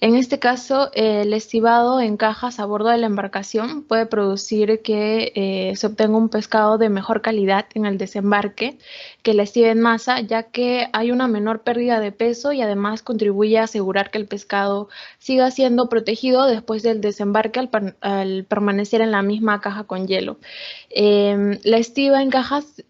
En este caso, el estivado en cajas a bordo de la embarcación puede producir que se obtenga un pescado de mejor calidad en el desembarque que la estiva en masa, ya que hay una menor pérdida de peso y además contribuye a asegurar que el pescado siga siendo protegido después del desembarque al permanecer en la misma caja con hielo. La estiva en cajas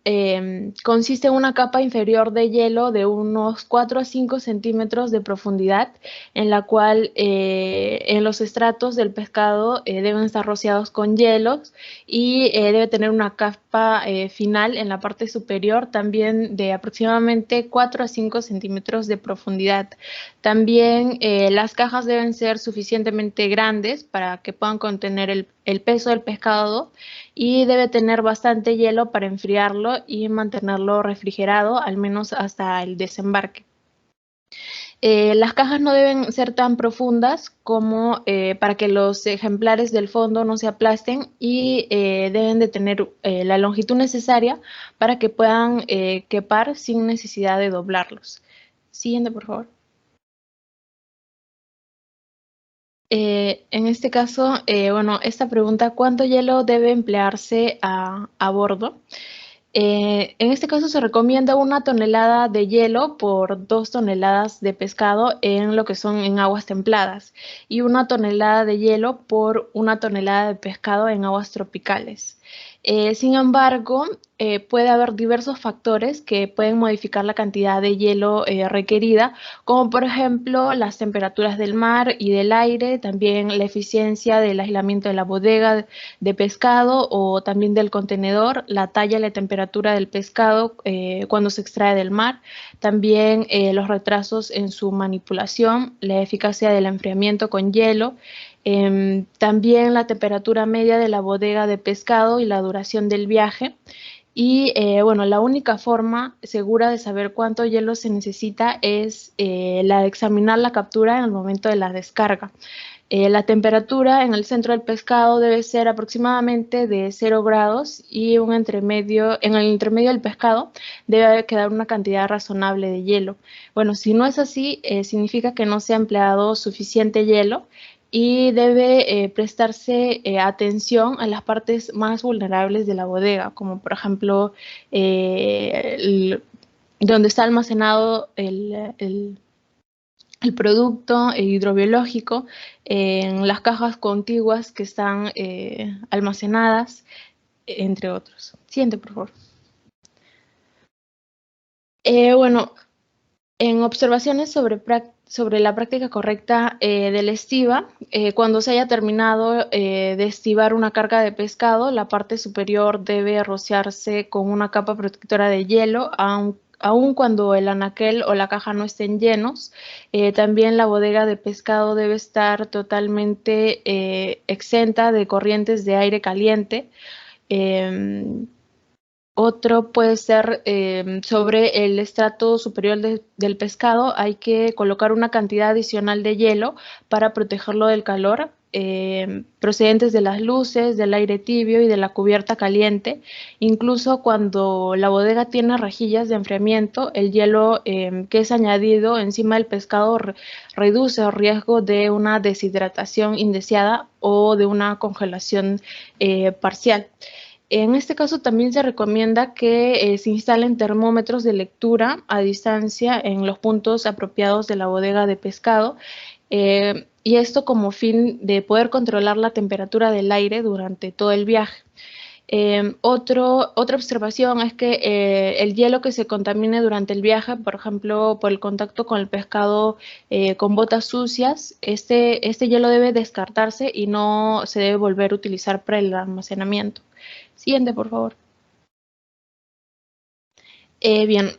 consiste en una capa inferior de hielo de unos 4 a 5 centímetros de profundidad, en la cual en los estratos del pescado deben estar rociados con hielos y debe tener una capa final en la parte superior también de aproximadamente 4 a 5 centímetros de profundidad. También las cajas deben ser suficientemente grandes para que puedan contener el peso del pescado y debe tener bastante hielo para enfriarlo y mantenerlo refrigerado al menos hasta el desembarque. Las cajas no deben ser tan profundas como para que los ejemplares del fondo no se aplasten y deben de tener la longitud necesaria para que puedan quepar sin necesidad de doblarlos. Siguiente, por favor. En este caso, bueno, esta pregunta, ¿cuánto hielo debe emplearse a bordo? En este caso se recomienda 1 tonelada de hielo por 2 toneladas de pescado en lo que son en aguas templadas y 1 tonelada de hielo por 1 tonelada de pescado en aguas tropicales. Sin embargo, puede haber diversos factores que pueden modificar la cantidad de hielo requerida, como por ejemplo las temperaturas del mar y del aire, también la eficiencia del aislamiento de la bodega de pescado o también del contenedor, la talla y la temperatura del pescado cuando se extrae del mar, también los retrasos en su manipulación, la eficacia del enfriamiento con hielo, también la temperatura media de la bodega de pescado y la duración del viaje. Y bueno, la única forma segura de saber cuánto hielo se necesita es la de examinar la captura en el momento de la descarga. La temperatura en el centro del pescado debe ser aproximadamente de 0 grados y en el entremedio del pescado debe quedar una cantidad razonable de hielo. Bueno, si no es así, significa que no se ha empleado suficiente hielo y debe prestarse atención a las partes más vulnerables de la bodega, como por ejemplo donde está almacenado el producto hidrobiológico en las cajas contiguas que están almacenadas, entre otros. Siguiente, por favor. Bueno, en observaciones sobre la práctica correcta de la estiva, cuando se haya terminado de estivar una carga de pescado, la parte superior debe rociarse con una capa protectora de hielo, aun cuando el anaquel o la caja no estén llenos. También la bodega de pescado debe estar totalmente exenta de corrientes de aire caliente. Otro puede ser sobre el estrato superior del pescado, hay que colocar una cantidad adicional de hielo para protegerlo del calor procedentes de las luces, del aire tibio y de la cubierta caliente. Incluso cuando la bodega tiene rejillas de enfriamiento, el hielo que es añadido encima del pescado reduce el riesgo de una deshidratación indeseada o de una congelación parcial. En este caso también se recomienda que se instalen termómetros de lectura a distancia en los puntos apropiados de la bodega de pescado y esto como fin de poder controlar la temperatura del aire durante todo el viaje. Otra observación es que el hielo que se contamine durante el viaje, por ejemplo, por el contacto con el pescado con botas sucias, este hielo debe descartarse y no se debe volver a utilizar para el almacenamiento. Siguiente, por favor. Bien,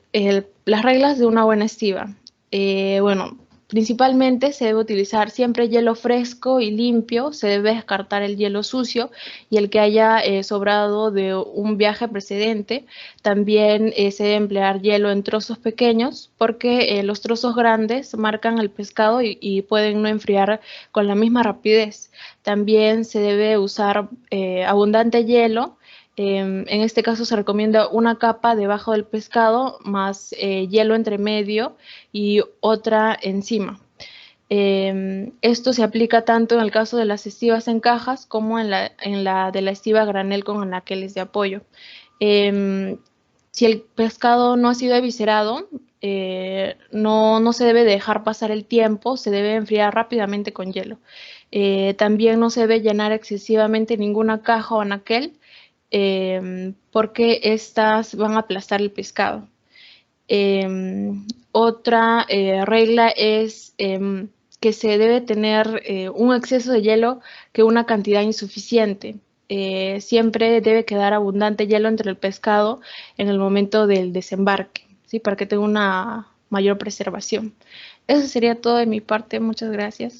las reglas de una buena estiva. Bueno, principalmente se debe utilizar siempre hielo fresco y limpio, se debe descartar el hielo sucio y el que haya sobrado de un viaje precedente. También se debe emplear hielo en trozos pequeños porque los trozos grandes marcan el pescado y pueden no enfriar con la misma rapidez. También se debe usar abundante hielo. En este caso se recomienda una capa debajo del pescado más hielo entre medio y otra encima. Esto se aplica tanto en el caso de las estivas en cajas como en la de la estiva granel con anaqueles de apoyo. Si el pescado no ha sido eviscerado, no se debe dejar pasar el tiempo, se debe enfriar rápidamente con hielo. También no se debe llenar excesivamente ninguna caja o anaquel porque estas van a aplastar el pescado. Otra regla es que se debe tener un exceso de hielo que una cantidad insuficiente. Siempre debe quedar abundante hielo entre el pescado en el momento del desembarque, ¿sí? Para que tenga una mayor preservación. Eso sería todo de mi parte. Muchas gracias.